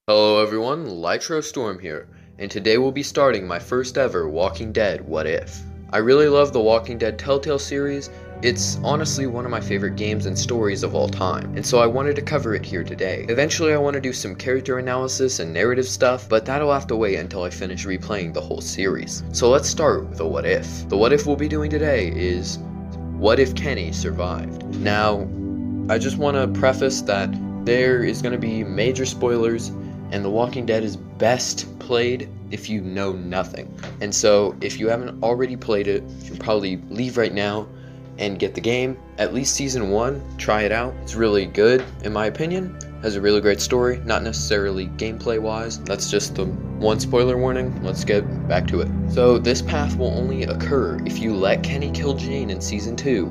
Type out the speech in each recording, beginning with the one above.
Hello everyone, Lytro Storm here, and today we'll be starting my first ever Walking Dead What If. I really love the Walking Dead Telltale series. It's honestly one of my favorite games and stories of all time, and so I wanted to cover it here today. Eventually I want to do some character analysis and narrative stuff, but that'll have to wait until I finish replaying the whole series. So let's start with the What If. The What If we'll be doing today is, what if Kenny survived? Now, I just want to preface that there is going to be major spoilers, and The Walking Dead is best played if you know nothing. And so if you haven't already played it, you should probably leave right now and get the game. At least season 1, try it out. It's really good in my opinion. Has a really great story, not necessarily gameplay wise. That's just the one spoiler warning. Let's get back to it. So this path will only occur if you let Kenny kill Jane in season 2,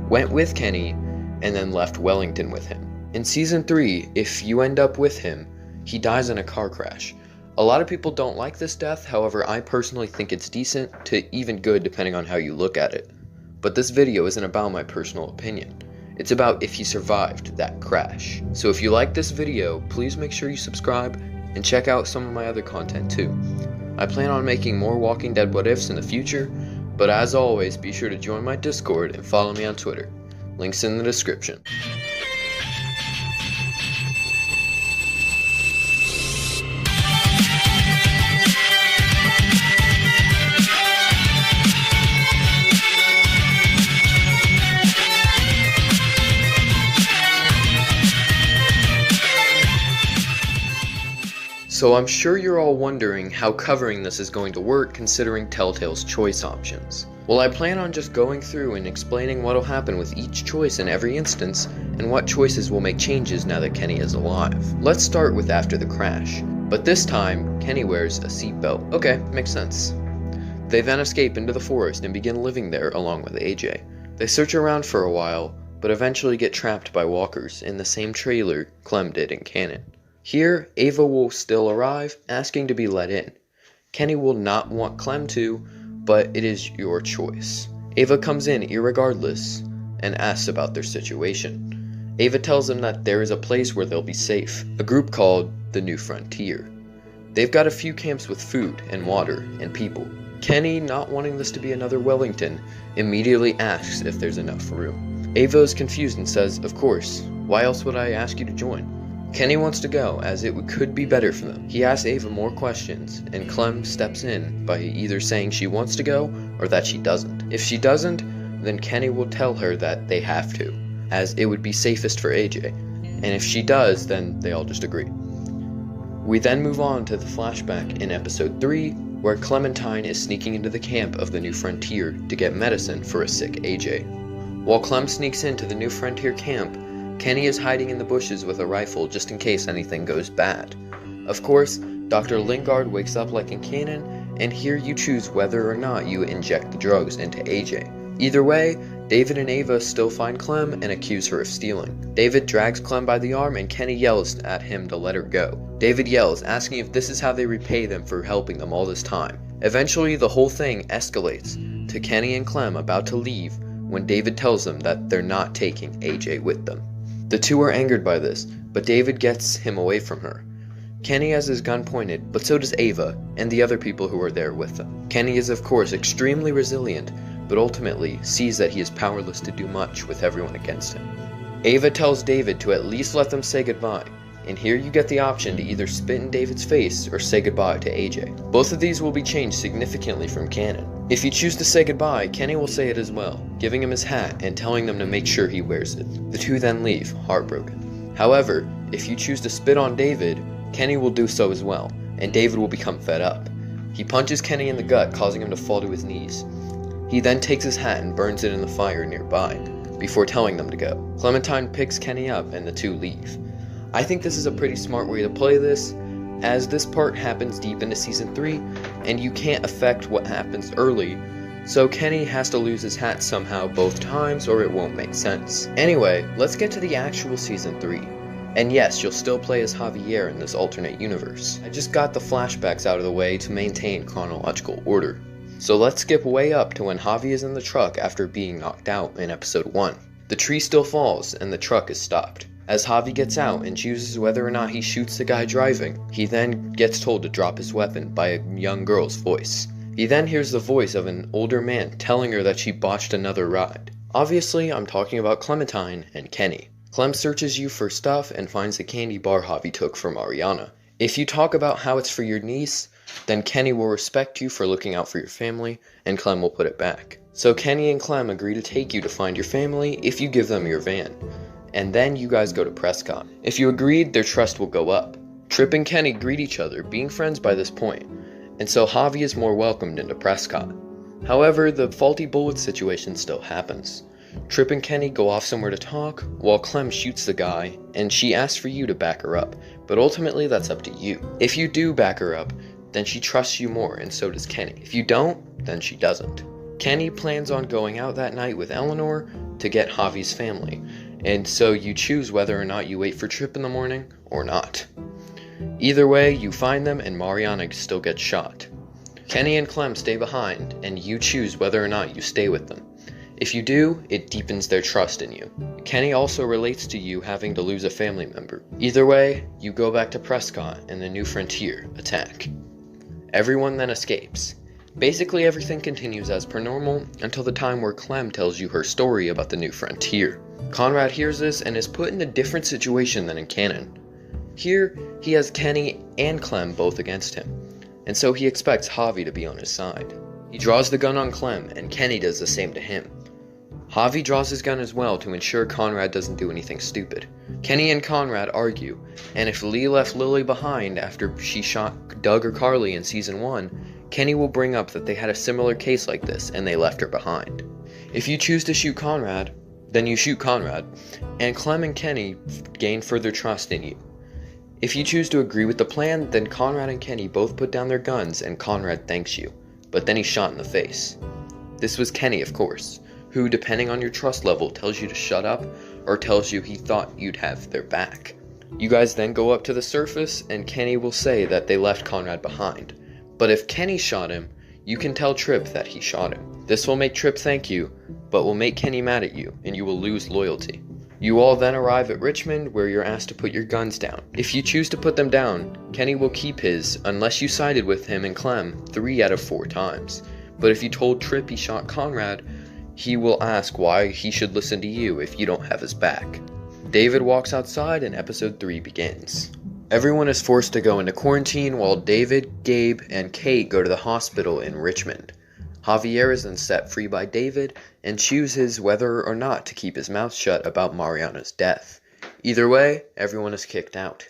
went with Kenny, and then left Wellington with him. In season 3, if you end up with him, he dies in a car crash. A lot of people don't like this death, however I personally think it's decent to even good depending on how you look at it. But this video isn't about my personal opinion. It's about if he survived that crash. So if you like this video, please make sure you subscribe and check out some of my other content too. I plan on making more Walking Dead What Ifs in the future, but as always be sure to join my Discord and follow me on Twitter. Links in the description. So I'm sure you're all wondering how covering this is going to work considering Telltale's choice options. Well, I plan on just going through and explaining what'll happen with each choice in every instance, and what choices will make changes now that Kenny is alive. Let's start with after the crash, but this time, Kenny wears a seatbelt. Okay, makes sense. They then escape into the forest and begin living there along with AJ. They search around for a while, but eventually get trapped by walkers in the same trailer Clem did in Cannon. Here, Ava will still arrive, asking to be let in. Kenny will not want Clem to, but it is your choice. Ava comes in irregardless and asks about their situation. Ava tells them that there is a place where they'll be safe, a group called the New Frontier. They've got a few camps with food and water and people. Kenny, not wanting this to be another Wellington, immediately asks if there's enough room. Ava is confused and says, "Of course, why else would I ask you to join?" Kenny wants to go, as it could be better for them. He asks Ava more questions, and Clem steps in by either saying she wants to go, or that she doesn't. If she doesn't, then Kenny will tell her that they have to, as it would be safest for AJ. And if she does, then they all just agree. We then move on to the flashback in episode 3, where Clementine is sneaking into the camp of the New Frontier to get medicine for a sick AJ. While Clem sneaks into the New Frontier camp, Kenny is hiding in the bushes with a rifle just in case anything goes bad. Of course, Dr. Lingard wakes up like in Cannon, and here you choose whether or not you inject the drugs into AJ. Either way, David and Ava still find Clem and accuse her of stealing. David drags Clem by the arm and Kenny yells at him to let her go. David yells, asking if this is how they repay them for helping them all this time. Eventually, the whole thing escalates to Kenny and Clem about to leave when David tells them that they're not taking AJ with them. The two are angered by this, but David gets him away from her. Kenny has his gun pointed, but so does Ava, and the other people who are there with them. Kenny is of course extremely resilient, but ultimately sees that he is powerless to do much with everyone against him. Ava tells David to at least let them say goodbye, and here you get the option to either spit in David's face or say goodbye to AJ. Both of these will be changed significantly from Cannon. If you choose to say goodbye, Kenny will say it as well, giving him his hat and telling them to make sure he wears it. The two then leave, heartbroken. However, if you choose to spit on David, Kenny will do so as well, and David will become fed up. He punches Kenny in the gut, causing him to fall to his knees. He then takes his hat and burns it in the fire nearby, before telling them to go. Clementine picks Kenny up and the two leave. I think this is a pretty smart way to play this, as this part happens deep into season 3, and you can't affect what happens early, so Kenny has to lose his hat somehow both times or it won't make sense. Anyway, let's get to the actual season 3. And yes, you'll still play as Javier in this alternate universe. I just got the flashbacks out of the way to maintain chronological order. So let's skip way up to when Javi is in the truck after being knocked out in episode 1. The tree still falls and the truck is stopped. As Javi gets out and chooses whether or not he shoots the guy driving, he then gets told to drop his weapon by a young girl's voice. He then hears the voice of an older man telling her that she botched another ride. Obviously, I'm talking about Clementine and Kenny. Clem searches you for stuff and finds the candy bar Javi took from Ariana. If you talk about how it's for your niece, then Kenny will respect you for looking out for your family, and Clem will put it back. So Kenny and Clem agree to take you to find your family if you give them your van. And then you guys go to Prescott. If you agreed, their trust will go up. Trip and Kenny greet each other, being friends by this point, and so Javi is more welcomed into Prescott. However, the faulty bullet situation still happens. Trip and Kenny go off somewhere to talk, while Clem shoots the guy, and she asks for you to back her up, but ultimately that's up to you. If you do back her up, then she trusts you more, and so does Kenny. If you don't, then she doesn't. Kenny plans on going out that night with Eleanor to get Javi's family, and so you choose whether or not you wait for Trip in the morning or not. Either way, you find them and Mariana still gets shot. Kenny and Clem stay behind, and you choose whether or not you stay with them. If you do, it deepens their trust in you. Kenny also relates to you having to lose a family member. Either way, you go back to Prescott and the New Frontier attack. Everyone then escapes. Basically everything continues as per normal until the time where Clem tells you her story about the New Frontier. Conrad hears this and is put in a different situation than in canon. Here, he has Kenny and Clem both against him, and so he expects Javi to be on his side. He draws the gun on Clem, and Kenny does the same to him. Javi draws his gun as well to ensure Conrad doesn't do anything stupid. Kenny and Conrad argue, and if Lee left Lily behind after she shot Doug or Carly in Season 1, Kenny will bring up that they had a similar case like this and they left her behind. If you choose to shoot Conrad, then you shoot Conrad, and Clem and Kenny gain further trust in you. If you choose to agree with the plan, then Conrad and Kenny both put down their guns and Conrad thanks you, but then he's shot in the face. This was Kenny, of course, who, depending on your trust level, tells you to shut up or tells you he thought you'd have their back. You guys then go up to the surface and Kenny will say that they left Conrad behind. But if Kenny shot him, you can tell Trip that he shot him. This will make Trip thank you, but will make Kenny mad at you, and you will lose loyalty. You all then arrive at Richmond, where you're asked to put your guns down. If you choose to put them down, Kenny will keep his, unless you sided with him and Clem 3 out of 4 times. But if you told Trip he shot Conrad, he will ask why he should listen to you if you don't have his back. David walks outside and episode 3 begins. Everyone is forced to go into quarantine while David, Gabe, and Kate go to the hospital in Richmond. Javier is then set free by David and chooses whether or not to keep his mouth shut about Mariana's death. Either way, everyone is kicked out.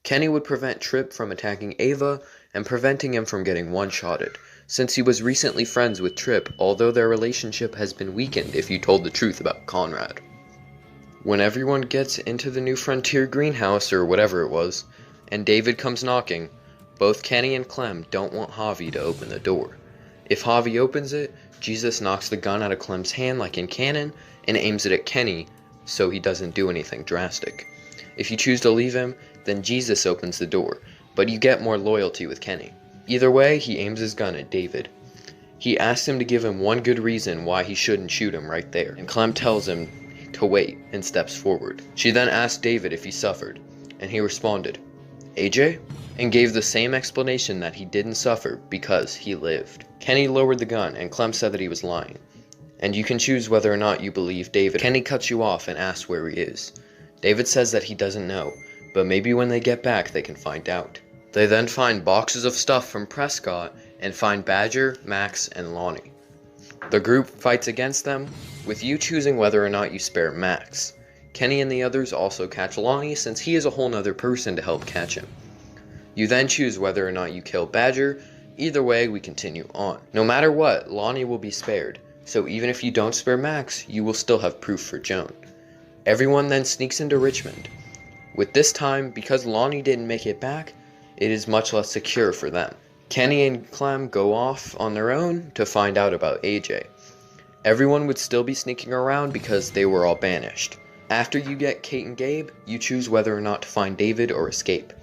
Kenny would prevent Trip from attacking Ava and preventing him from getting one-shotted, since he was recently friends with Trip, although their relationship has been weakened if you told the truth about Conrad. When everyone gets into the New Frontier greenhouse or whatever it was, and David comes knocking, both Kenny and Clem don't want Javi to open the door. If Javi opens it, Jesus knocks the gun out of Clem's hand like in canon and aims it at Kenny so he doesn't do anything drastic. If you choose to leave him, then Jesus opens the door, but you get more loyalty with Kenny. Either way, he aims his gun at David. He asks him to give him one good reason why he shouldn't shoot him right there, and Clem tells him to wait and steps forward. She then asked David if he suffered, and he responded, "AJ?" and gave the same explanation that he didn't suffer because he lived. Kenny lowered the gun and Clem said that he was lying, and you can choose whether or not you believe David. Kenny cuts you off and asks where he is. David says that he doesn't know, but maybe when they get back they can find out. They then find boxes of stuff from Prescott and find Badger, Max, and Lonnie. The group fights against them, with you choosing whether or not you spare Max. Kenny and the others also catch Lonnie since he is a whole nother person to help catch him. You then choose whether or not you kill Badger. Either way, we continue on. No matter what, Lonnie will be spared, so even if you don't spare Max, you will still have proof for Joan. Everyone then sneaks into Richmond. With this time, because Lonnie didn't make it back, it is much less secure for them. Kenny and Clem go off on their own to find out about AJ. Everyone would still be sneaking around because they were all banished. After you get Kate and Gabe, you choose whether or not to find David or escape.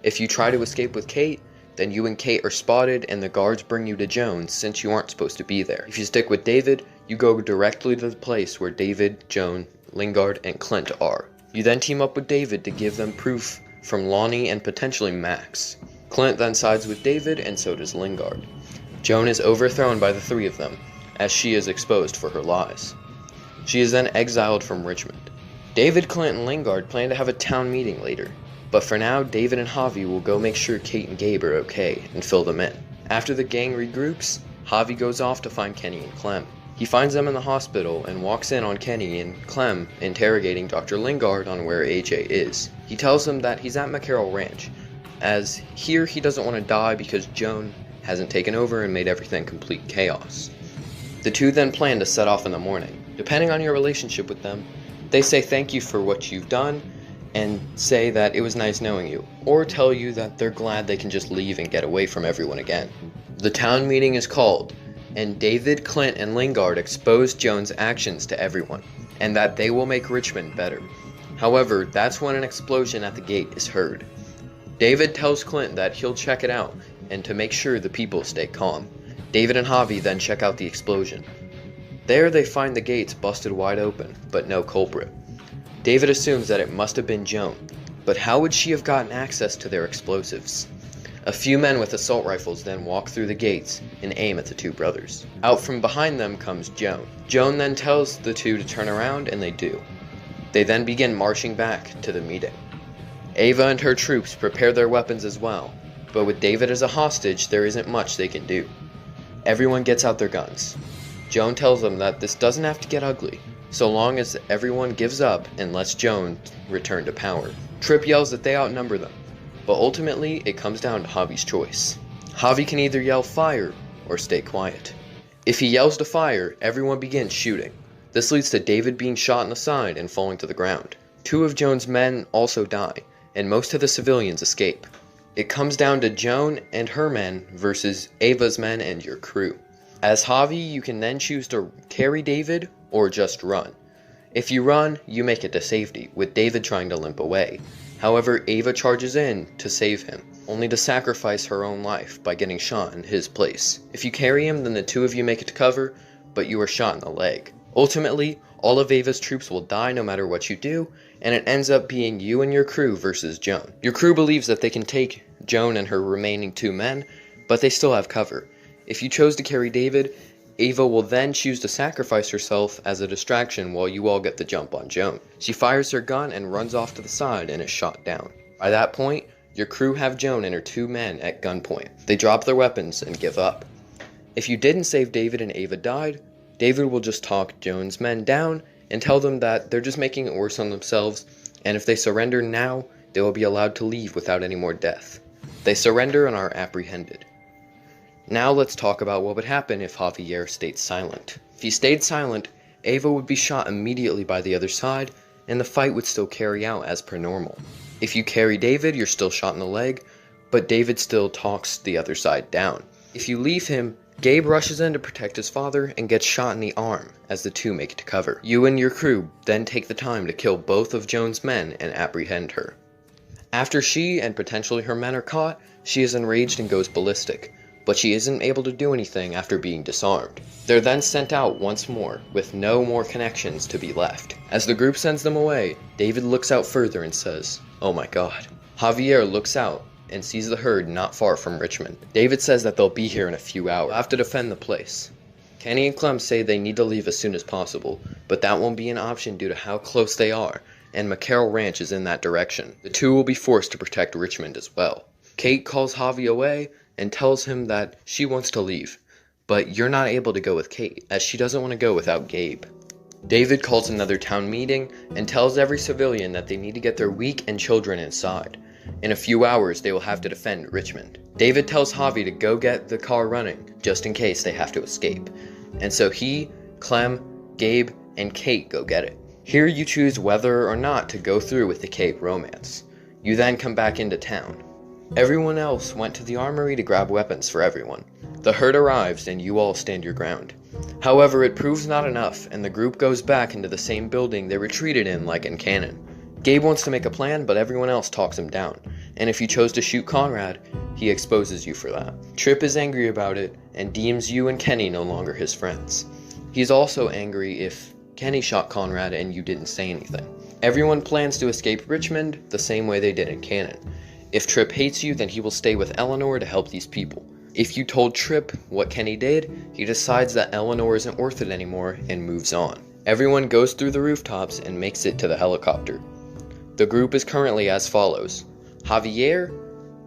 If you try to escape with Kate, then you and Kate are spotted and the guards bring you to Joan since you aren't supposed to be there. If you stick with David, you go directly to the place where David, Joan, Lingard, and Clint are. You then team up with David to give them proof from Lonnie and potentially Max. Clint then sides with David, and so does Lingard. Joan is overthrown by the three of them, as she is exposed for her lies. She is then exiled from Richmond. David, Clint, and Lingard plan to have a town meeting later, but for now, David and Javi will go make sure Kate and Gabe are okay and fill them in. After the gang regroups, Javi goes off to find Kenny and Clem. He finds them in the hospital and walks in on Kenny and Clem interrogating Dr. Lingard on where AJ is. He tells them that he's at McCarroll Ranch, as here he doesn't want to die because Joan hasn't taken over and made everything complete chaos. The two then plan to set off in the morning. Depending on your relationship with them, they say thank you for what you've done and say that it was nice knowing you, or tell you that they're glad they can just leave and get away from everyone again. The town meeting is called, and David, Clint, and Lingard expose Joan's actions to everyone, and that they will make Richmond better. However, that's when an explosion at the gate is heard. David tells Clint that he'll check it out, and to make sure the people stay calm. David and Javi then check out the explosion. There they find the gates busted wide open, but no culprit. David assumes that it must have been Joan, but how would she have gotten access to their explosives? A few men with assault rifles then walk through the gates and aim at the two brothers. Out from behind them comes Joan. Joan then tells the two to turn around, and they do. They then begin marching back to the meeting. Ava and her troops prepare their weapons as well, but with David as a hostage, there isn't much they can do. Everyone gets out their guns. Joan tells them that this doesn't have to get ugly, so long as everyone gives up and lets Joan return to power. Tripp yells that they outnumber them, but ultimately it comes down to Javi's choice. Javi can either yell fire or stay quiet. If he yells to fire, everyone begins shooting. This leads to David being shot in the side and falling to the ground. Two of Joan's men also die, and most of the civilians escape. It comes down to Joan and her men versus Ava's men and your crew. As Javi, you can then choose to carry David or just run. If you run, you make it to safety, with David trying to limp away. However, Ava charges in to save him, only to sacrifice her own life by getting shot in his place. If you carry him, then the two of you make it to cover, but you are shot in the leg. Ultimately, all of Ava's troops will die no matter what you do, and it ends up being you and your crew versus Joan. Your crew believes that they can take Joan and her remaining two men, but they still have cover. If you chose to carry David, Ava will then choose to sacrifice herself as a distraction while you all get the jump on Joan. She fires her gun and runs off to the side and is shot down. By that point, your crew have Joan and her two men at gunpoint. They drop their weapons and give up. If you didn't save David and Ava died, David will just talk Joan's men down and tell them that they're just making it worse on themselves, and if they surrender now, they will be allowed to leave without any more death. They surrender and are apprehended. Now let's talk about what would happen if Javier stayed silent. If he stayed silent, Ava would be shot immediately by the other side, and the fight would still carry out as per normal. If you carry David, you're still shot in the leg, but David still talks the other side down. If you leave him, Gabe rushes in to protect his father and gets shot in the arm as the two make it to cover. You and your crew then take the time to kill both of Joan's men and apprehend her. After she and potentially her men are caught, she is enraged and goes ballistic, but she isn't able to do anything after being disarmed. They're then sent out once more, with no more connections to be left. As the group sends them away, David looks out further and says, "Oh my god." Javier looks out and sees the herd not far from Richmond. David says that they'll be here in a few hours. They'll have to defend the place. Kenny and Clem say they need to leave as soon as possible, but that won't be an option due to how close they are, and McCarroll Ranch is in that direction. The two will be forced to protect Richmond as well. Kate calls Javi away and tells him that she wants to leave, but you're not able to go with Kate, as she doesn't want to go without Gabe. David calls another town meeting and tells every civilian that they need to get their weak and children inside. In a few hours, they will have to defend Richmond. David tells Javi to go get the car running, just in case they have to escape. And so he, Clem, Gabe, and Kate go get it. Here you choose whether or not to go through with the Kate romance. You then come back into town. Everyone else went to the armory to grab weapons for everyone. The herd arrives and you all stand your ground. However, it proves not enough, and the group goes back into the same building they retreated in like in Cannon. Gabe wants to make a plan, but everyone else talks him down, and if you chose to shoot Conrad, he exposes you for that. Tripp is angry about it, and deems you and Kenny no longer his friends. He's also angry if Kenny shot Conrad and you didn't say anything. Everyone plans to escape Richmond the same way they did in canon. If Trip hates you, then he will stay with Eleanor to help these people. If you told Trip what Kenny did, he decides that Eleanor isn't worth it anymore and moves on. Everyone goes through the rooftops and makes it to the helicopter. The group is currently as follows: Javier,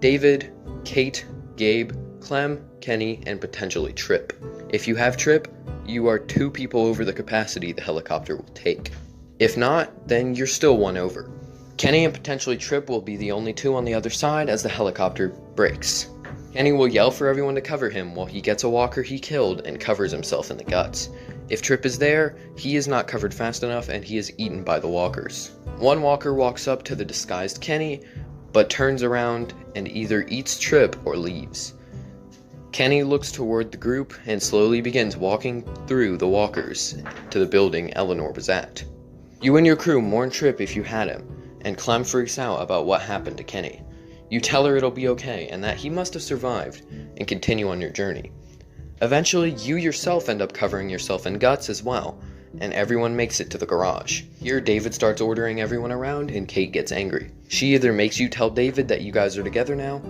David, Kate, Gabe, Clem, Kenny, and potentially Trip. If you have Trip, you are 2 people over the capacity the helicopter will take. If not, then you're still 1 over. Kenny and potentially Trip will be the only 2 on the other side as the helicopter breaks. Kenny will yell for everyone to cover him while he gets a walker he killed and covers himself in the guts. If Trip is there, he is not covered fast enough and he is eaten by the walkers. One walker walks up to the disguised Kenny, but turns around and either eats Trip or leaves. Kenny looks toward the group and slowly begins walking through the walkers to the building Eleanor was at. You and your crew mourn Trip if you had him, and Clem freaks out about what happened to Kenny. You tell her it'll be okay and that he must have survived, and continue on your journey. Eventually, you yourself end up covering yourself in guts as well, and everyone makes it to the garage. Here, David starts ordering everyone around and Kate gets angry. She either makes you tell David that you guys are together now,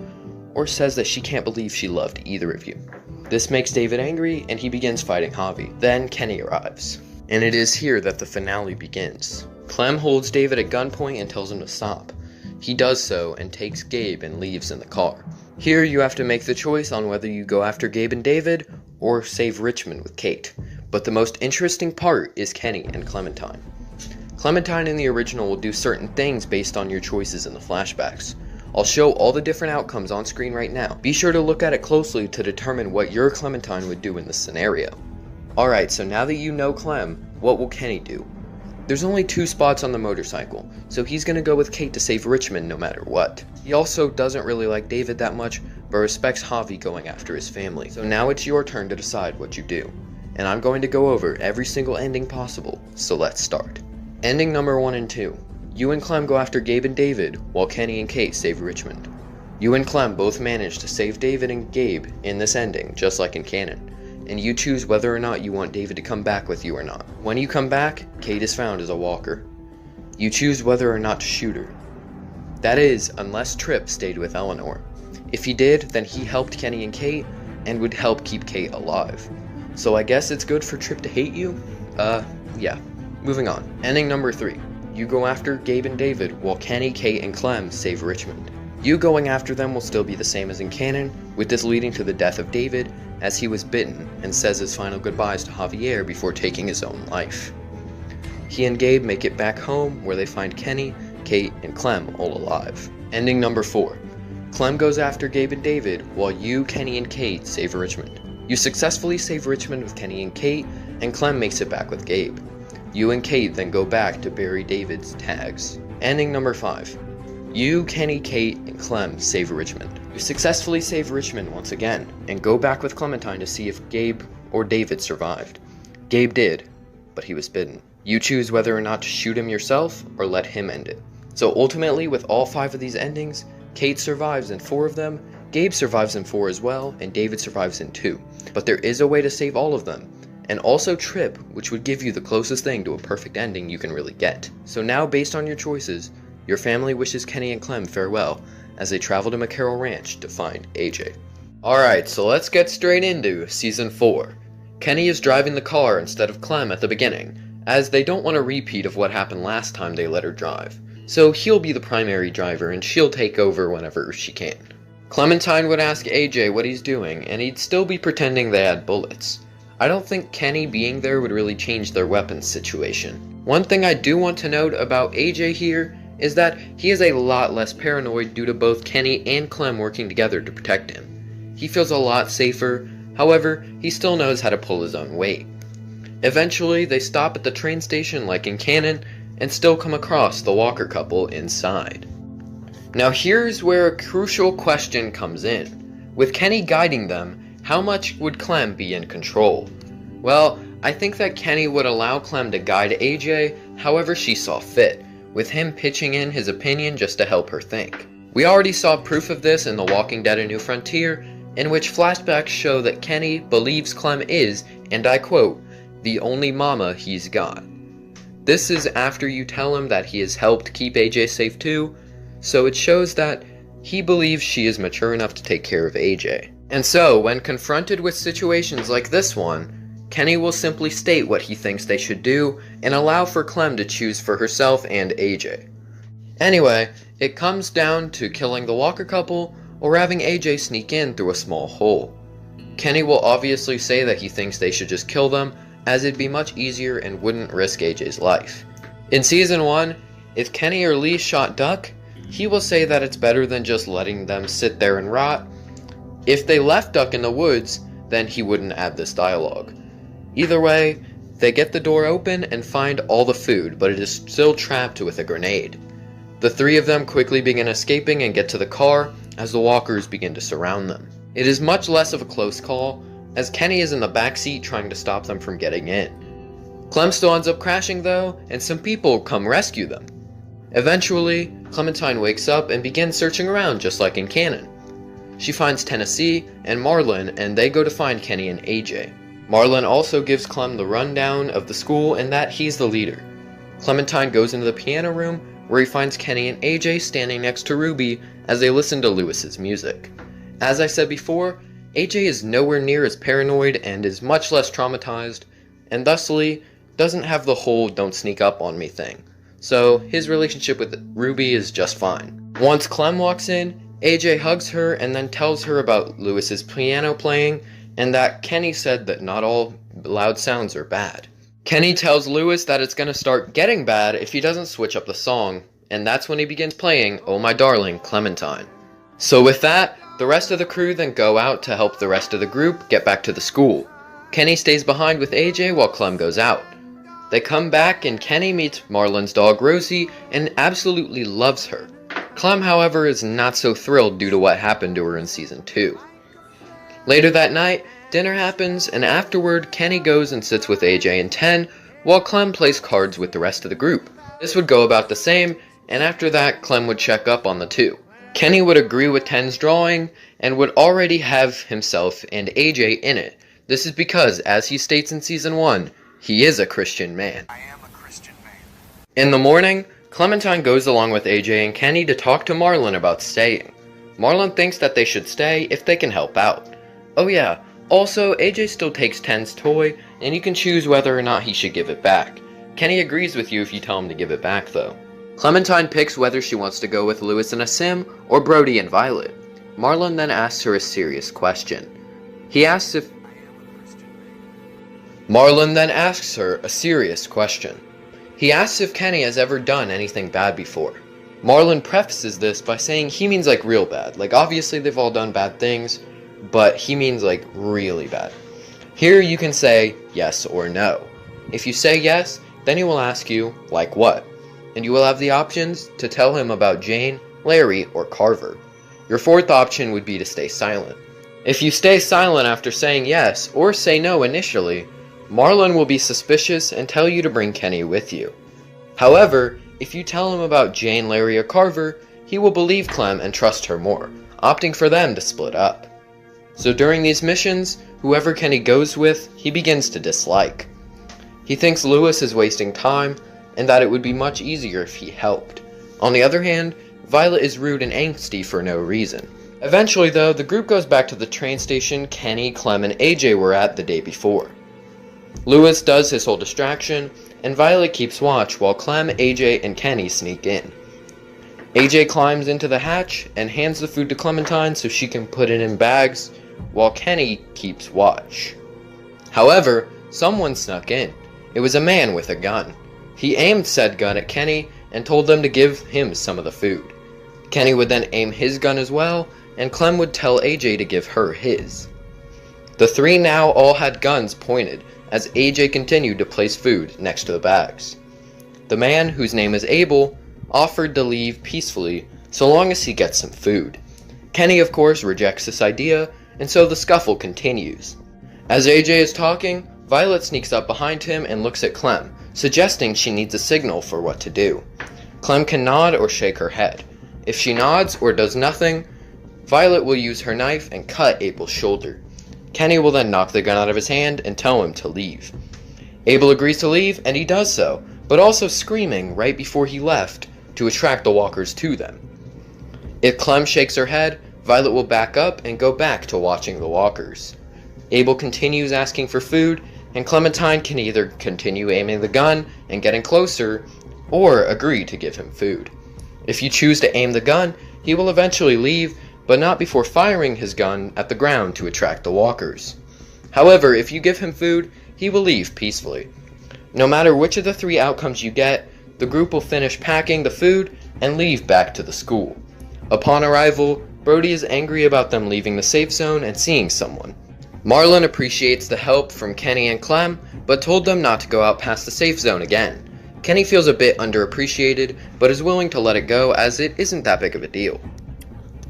or says that she can't believe she loved either of you. This makes David angry and he begins fighting Javi. Then Kenny arrives, and it is here that the finale begins. Clem holds David at gunpoint and tells him to stop. He does so and takes Gabe and leaves in the car. Here you have to make the choice on whether you go after Gabe and David or save Richmond with Kate. But the most interesting part is Kenny and Clementine. Clementine in the original will do certain things based on your choices in the flashbacks. I'll show all the different outcomes on screen right now. Be sure to look at it closely to determine what your Clementine would do in this scenario. Alright, so now that you know Clem, what will Kenny do? There's only 2 spots on the motorcycle, so he's gonna go with Kate to save Richmond no matter what. He also doesn't really like David that much, but respects Javi going after his family. So now it's your turn to decide what you do. And I'm going to go over every single ending possible, so let's start. Ending number 1 and 2. You and Clem go after Gabe and David, while Kenny and Kate save Richmond. You and Clem both manage to save David and Gabe in this ending, just like in canon. And you choose whether or not you want David to come back with you or not. When you come back, Kate is found as a walker. You choose whether or not to shoot her. That is, unless Trip stayed with Eleanor. If he did, then he helped Kenny and Kate, and would help keep Kate alive. So I guess it's good for Trip to hate you? Yeah. Moving on. Ending number 3. You go after Gabe and David, while Kenny, Kate, and Clem save Richmond. You going after them will still be the same as in canon, with this leading to the death of David, as he was bitten and says his final goodbyes to Javier before taking his own life. He and Gabe make it back home, where they find Kenny, Kate, and Clem all alive. Ending number 4. Clem goes after Gabe and David, while you, Kenny, and Kate save Richmond. You successfully save Richmond with Kenny and Kate, and Clem makes it back with Gabe. You and Kate then go back to bury David's tags. Ending number 5. You, Kenny, Kate, and Clem save Richmond. You successfully save Richmond once again, and go back with Clementine to see if Gabe or David survived. Gabe did, but he was bitten. You choose whether or not to shoot him yourself, or let him end it. So ultimately, with all 5 of these endings, Kate survives in 4 of them, Gabe survives in 4 as well, and David survives in 2. But there is a way to save all of them. And also Trip, which would give you the closest thing to a perfect ending you can really get. So now, based on your choices, your family wishes Kenny and Clem farewell as they travel to McCarroll Ranch to find AJ. Alright, so let's get straight into Season 4. Kenny is driving the car instead of Clem at the beginning, as they don't want a repeat of what happened last time they let her drive. So he'll be the primary driver and she'll take over whenever she can. Clementine would ask AJ what he's doing, and he'd still be pretending they had bullets. I don't think Kenny being there would really change their weapons situation. One thing I do want to note about AJ here is that he is a lot less paranoid due to both Kenny and Clem working together to protect him. He feels a lot safer, however, he still knows how to pull his own weight. Eventually, they stop at the train station like in canon, and still come across the Walker couple inside. Now here's where a crucial question comes in. With Kenny guiding them, how much would Clem be in control? Well, I think that Kenny would allow Clem to guide AJ however she saw fit, with him pitching in his opinion just to help her think. We already saw proof of this in The Walking Dead: A New Frontier, in which flashbacks show that Kenny believes Clem is, and I quote, the only mama he's got. This is after you tell him that he has helped keep AJ safe too, so it shows that he believes she is mature enough to take care of AJ. And so, when confronted with situations like this one, Kenny will simply state what he thinks they should do and allow for Clem to choose for herself and AJ. Anyway, it comes down to killing the Walker couple or having AJ sneak in through a small hole. Kenny will obviously say that he thinks they should just kill them, as it'd be much easier and wouldn't risk AJ's life. In Season 1, if Kenny or Lee shot Duck, he will say that it's better than just letting them sit there and rot. If they left Duck in the woods, then he wouldn't add this dialogue. Either way, they get the door open and find all the food, but it is still trapped with a grenade. The three of them quickly begin escaping and get to the car as the walkers begin to surround them. It is much less of a close call, as Kenny is in the backseat trying to stop them from getting in. Clem still ends up crashing though, and some people come rescue them. Eventually, Clementine wakes up and begins searching around just like in canon. She finds Tennessee and Marlon, and they go to find Kenny and AJ. Marlon also gives Clem the rundown of the school and that he's the leader. Clementine goes into the piano room where he finds Kenny and AJ standing next to Ruby as they listen to Lewis's music. As I said before, AJ is nowhere near as paranoid and is much less traumatized, and thusly doesn't have the whole "don't sneak up on me" thing, so his relationship with Ruby is just fine. Once Clem walks in, AJ hugs her and then tells her about Lewis's piano playing and that Kenny said that not all loud sounds are bad. Kenny tells Lewis that it's gonna start getting bad if he doesn't switch up the song, and that's when he begins playing "Oh My Darling, Clementine." So with that, the rest of the crew then go out to help the rest of the group get back to the school. Kenny stays behind with AJ while Clem goes out. They come back and Kenny meets Marlon's dog Rosie and absolutely loves her. Clem, however, is not so thrilled due to what happened to her in Season 2. Later that night, dinner happens, and afterward, Kenny goes and sits with AJ and Ten, while Clem plays cards with the rest of the group. This would go about the same, and after that, Clem would check up on the two. Kenny would agree with Ten's drawing, and would already have himself and AJ in it. This is because, as he states in Season 1, he is a Christian man. I am a Christian man. In the morning, Clementine goes along with AJ and Kenny to talk to Marlon about staying. Marlon thinks that they should stay if they can help out. Oh yeah, also AJ still takes Ten's toy, and you can choose whether or not he should give it back. Kenny agrees with you if you tell him to give it back though. Clementine picks whether she wants to go with Lewis and Asim or Brody and Violet. Marlon then asks her a serious question. Marlon then asks her a serious question. He asks if Kenny has ever done anything bad before. Marlon prefaces this by saying he means like real bad. Like obviously they've all done bad things, but he means like really bad. Here you can say yes or no. If you say yes, then he will ask you, like what? And you will have the options to tell him about Jane, Larry, or Carver. Your fourth option would be to stay silent. If you stay silent after saying yes, or say no initially, Marlon will be suspicious and tell you to bring Kenny with you. However, if you tell him about Jane, Larry, or Carver, he will believe Clem and trust her more, opting for them to split up. So during these missions, whoever Kenny goes with, he begins to dislike. He thinks Lewis is wasting time, and that it would be much easier if he helped. On the other hand, Violet is rude and angsty for no reason. Eventually though, the group goes back to the train station Kenny, Clem, and AJ were at the day before. Lewis does his whole distraction, and Violet keeps watch while Clem, AJ, and Kenny sneak in. AJ climbs into the hatch and hands the food to Clementine so she can put it in bags, while Kenny keeps watch. However, someone snuck in. It was a man with a gun. He aimed said gun at Kenny and told them to give him some of the food. Kenny would then aim his gun as well, and Clem would tell AJ to give her his. The three now all had guns pointed, as AJ continued to place food next to the bags. The man, whose name is Abel, offered to leave peacefully so long as he gets some food. Kenny of course rejects this idea, and so the scuffle continues. As AJ is talking, Violet sneaks up behind him and looks at Clem, suggesting she needs a signal for what to do. Clem can nod or shake her head. If she nods or does nothing, Violet will use her knife and cut Abel's shoulder. Kenny will then knock the gun out of his hand and tell him to leave. Abel agrees to leave, and he does so, but also screaming right before he left to attract the walkers to them. If Clem shakes her head, Violet will back up and go back to watching the walkers. Abel continues asking for food, and Clementine can either continue aiming the gun and getting closer, or agree to give him food. If you choose to aim the gun, he will eventually leave, but not before firing his gun at the ground to attract the walkers. However, if you give him food, he will leave peacefully. No matter which of the three outcomes you get, the group will finish packing the food and leave back to the school. Upon arrival, Brody is angry about them leaving the safe zone and seeing someone. Marlon appreciates the help from Kenny and Clem, but told them not to go out past the safe zone again. Kenny feels a bit underappreciated, but is willing to let it go as it isn't that big of a deal.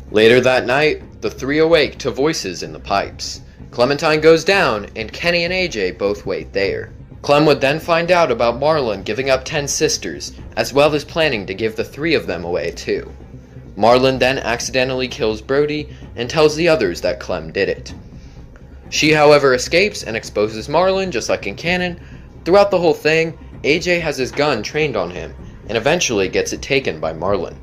Later that night, the three awake to voices in the pipes. Clementine goes down, and Kenny and AJ both wait there. Clem would then find out about Marlon giving up 10 sisters, as well as planning to give the 3 of them away too. Marlon then accidentally kills Brody and tells the others that Clem did it. She, however, escapes and exposes Marlon just like in canon. Throughout the whole thing, AJ has his gun trained on him, and eventually gets it taken by Marlon.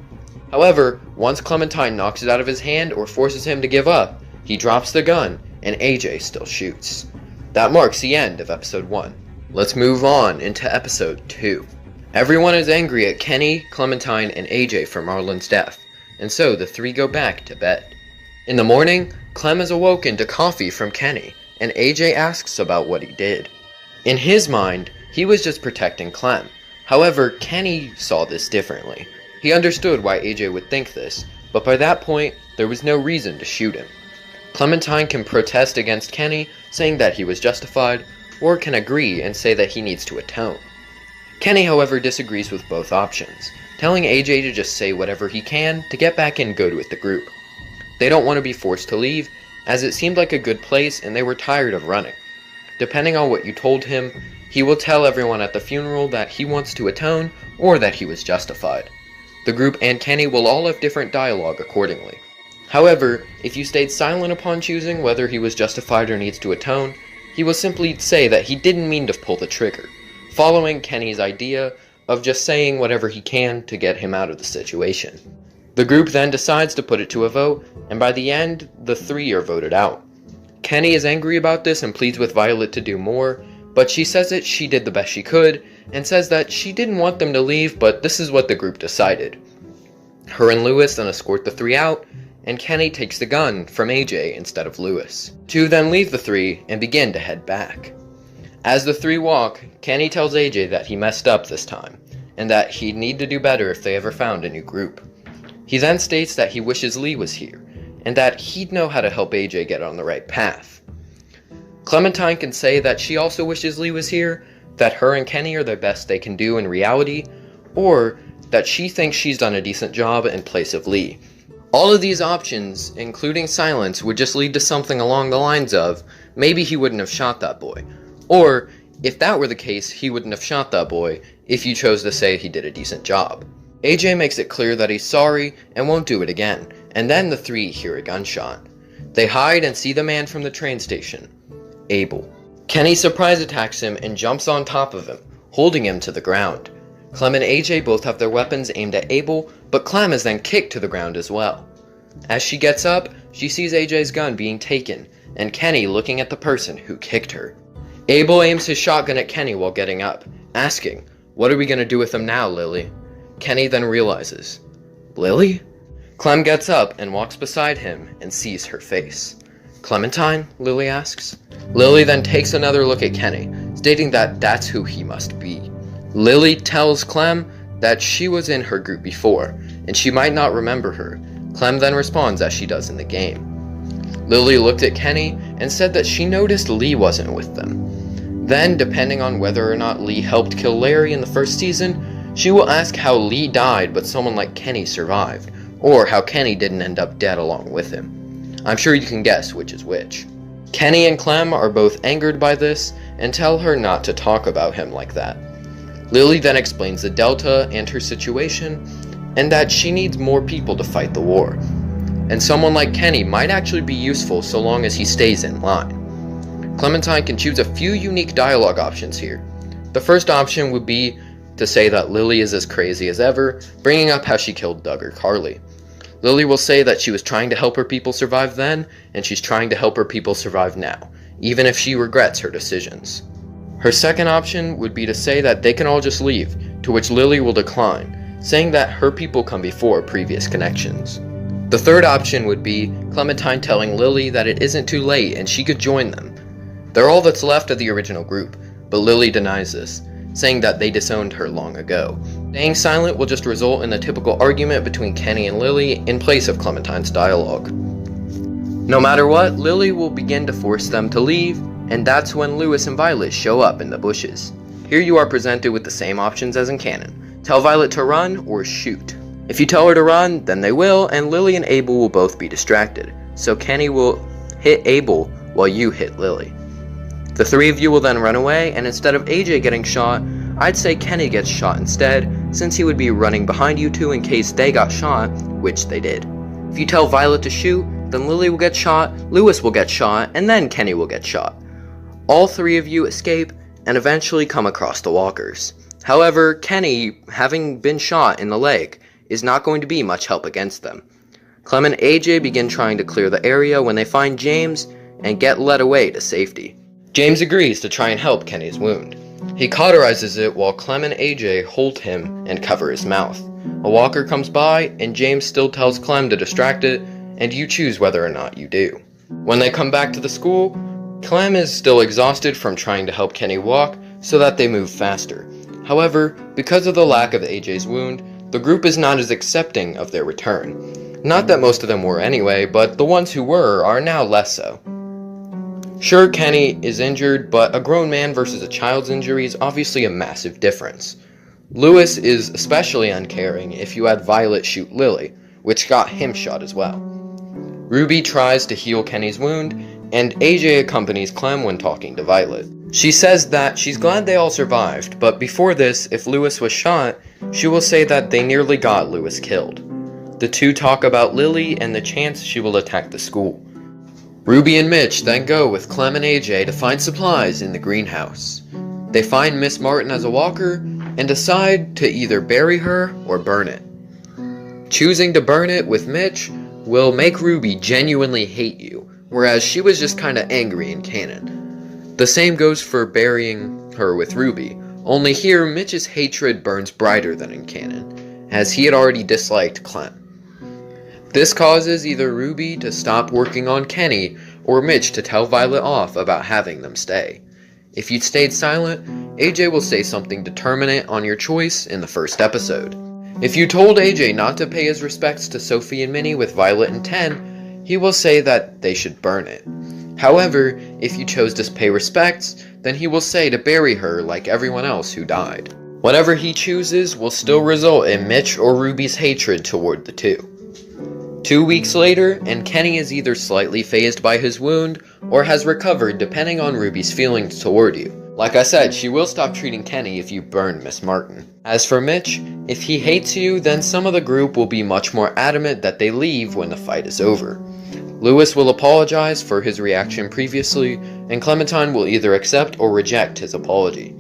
However, once Clementine knocks it out of his hand or forces him to give up, he drops the gun, and AJ still shoots. That marks the end of episode 1. Let's move on into episode 2. Everyone is angry at Kenny, Clementine, and AJ for Marlon's death, and so the 3 go back to bed. In the morning, Clem is awoken to coffee from Kenny, and AJ asks about what he did. In his mind, he was just protecting Clem. However, Kenny saw this differently. He understood why AJ would think this, but by that point, there was no reason to shoot him. Clementine can protest against Kenny, saying that he was justified, or can agree and say that he needs to atone. Kenny, however, disagrees with both options, telling AJ to just say whatever he can to get back in good with the group. They don't want to be forced to leave, as it seemed like a good place and they were tired of running. Depending on what you told him, he will tell everyone at the funeral that he wants to atone or that he was justified. The group and Kenny will all have different dialogue accordingly. However, if you stayed silent upon choosing whether he was justified or needs to atone, he will simply say that he didn't mean to pull the trigger, following Kenny's idea of just saying whatever he can to get him out of the situation. The group then decides to put it to a vote, and by the end, the 3 are voted out. Kenny is angry about this and pleads with Violet to do more, but she says that she did the best she could, and says that she didn't want them to leave, but this is what the group decided. Her and Lewis then escort the 3 out, and Kenny takes the gun from AJ instead of Lewis. 2 then leave the 3 and begin to head back. As the 3 walk, Kenny tells AJ that he messed up this time, and that he'd need to do better if they ever found a new group. He then states that he wishes Lee was here, and that he'd know how to help AJ get on the right path. Clementine can say that she also wishes Lee was here, that her and Kenny are the best they can do in reality, or that she thinks she's done a decent job in place of Lee. All of these options, including silence, would just lead to something along the lines of, maybe he wouldn't have shot that boy. Or, if that were the case, he wouldn't have shot that boy if you chose to say he did a decent job. AJ makes it clear that he's sorry and won't do it again, and then the 3 hear a gunshot. They hide and see the man from the train station, Abel. Kenny surprise attacks him and jumps on top of him, holding him to the ground. Clem and AJ both have their weapons aimed at Abel, but Clem is then kicked to the ground as well. As she gets up, she sees AJ's gun being taken, and Kenny looking at the person who kicked her. Abel aims his shotgun at Kenny while getting up, asking, "What are we gonna do with him now, Lily?" Kenny then realizes, "Lily?" Clem gets up and walks beside him and sees her face. "Clementine?" Lily asks. Lily then takes another look at Kenny, stating that that's who he must be. Lily tells Clem that she was in her group before, and she might not remember her. Clem then responds as she does in the game. Lily looked at Kenny and said that she noticed Lee wasn't with them. Then, depending on whether or not Lee helped kill Larry in the first season, she will ask how Lee died but someone like Kenny survived, or how Kenny didn't end up dead along with him. I'm sure you can guess which is which. Kenny and Clem are both angered by this and tell her not to talk about him like that. Lily then explains the Delta and her situation, and that she needs more people to fight the war. And someone like Kenny might actually be useful so long as he stays in line. Clementine can choose a few unique dialogue options here. The first option would be to say that Lily is as crazy as ever, bringing up how she killed Doug or Carly. Lily will say that she was trying to help her people survive then, and she's trying to help her people survive now, even if she regrets her decisions. Her second option would be to say that they can all just leave, to which Lily will decline, saying that her people come before previous connections. The third option would be Clementine telling Lily that it isn't too late and she could join them. They're all that's left of the original group, but Lily denies this, saying that they disowned her long ago. Staying silent will just result in a typical argument between Kenny and Lily in place of Clementine's dialogue. No matter what, Lily will begin to force them to leave, and that's when Lewis and Violet show up in the bushes. Here you are presented with the same options as in canon. Tell Violet to run or shoot. If you tell her to run, then they will, and Lily and Abel will both be distracted. So Kenny will hit Abel while you hit Lily. The three of you will then run away, and instead of AJ getting shot, I'd say Kenny gets shot instead, since he would be running behind you two in case they got shot, which they did. If you tell Violet to shoot, then Lily will get shot, Lewis will get shot, and then Kenny will get shot. All three of you escape, and eventually come across the walkers. However, Kenny, having been shot in the leg, is not going to be much help against them. Clem and AJ begin trying to clear the area when they find James and get led away to safety. James agrees to try and help Kenny's wound. He cauterizes it while Clem and AJ hold him and cover his mouth. A walker comes by and James still tells Clem to distract it, and you choose whether or not you do. When they come back to the school, Clem is still exhausted from trying to help Kenny walk so that they move faster. However, because of the lack of AJ's wound, the group is not as accepting of their return. Not that most of them were anyway, but the ones who were are now less so. Sure, Kenny is injured, but a grown man versus a child's injury is obviously a massive difference. Lewis is especially uncaring if you had Violet shoot Lily, which got him shot as well. Ruby tries to heal Kenny's wound, and AJ accompanies Clem when talking to Violet. She says that she's glad they all survived, but before this, if Lewis was shot, she will say that they nearly got Lewis killed. The two talk about Lily and the chance she will attack the school. Ruby and Mitch then go with Clem and AJ to find supplies in the greenhouse. They find Miss Martin as a walker and decide to either bury her or burn it. Choosing to burn it with Mitch will make Ruby genuinely hate you, whereas she was just kinda angry in canon. The same goes for burying her with Ruby, only here Mitch's hatred burns brighter than in canon, as he had already disliked Clem. This causes either Ruby to stop working on Kenny, or Mitch to tell Violet off about having them stay. If you'd stayed silent, AJ will say something determinate on your choice in the first episode. If you told AJ not to pay his respects to Sophie and Minnie with Violet and 10, he will say that they should burn it. However, if you chose to pay respects, then he will say to bury her like everyone else who died. Whatever he chooses will still result in Mitch or Ruby's hatred toward the two. 2 weeks later, and Kenny is either slightly fazed by his wound, or has recovered depending on Ruby's feelings toward you. Like I said, she will stop treating Kenny if you burn Miss Martin. As for Mitch, if he hates you, then some of the group will be much more adamant that they leave when the fight is over. Lewis will apologize for his reaction previously, and Clementine will either accept or reject his apology.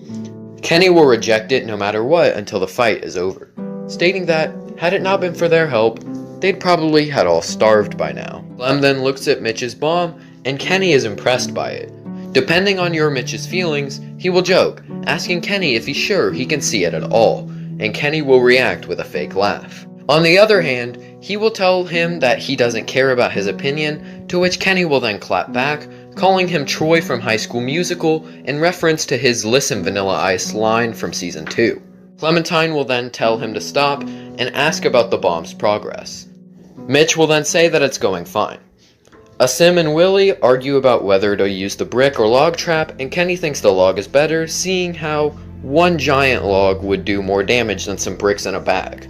Kenny will reject it no matter what until the fight is over, stating that, had it not been for their help, they'd probably had all starved by now. Clem then looks at Mitch's bomb, and Kenny is impressed by it. Depending on your Mitch's feelings, he will joke, asking Kenny if he's sure he can see it at all, and Kenny will react with a fake laugh. On the other hand, he will tell him that he doesn't care about his opinion, to which Kenny will then clap back, calling him Troy from High School Musical in reference to his "Listen Vanilla Ice" line from Season 2. Clementine will then tell him to stop and ask about the bomb's progress. Mitch will then say that it's going fine. Asim and Willie argue about whether to use the brick or log trap, and Kenny thinks the log is better, seeing how one giant log would do more damage than some bricks in a bag.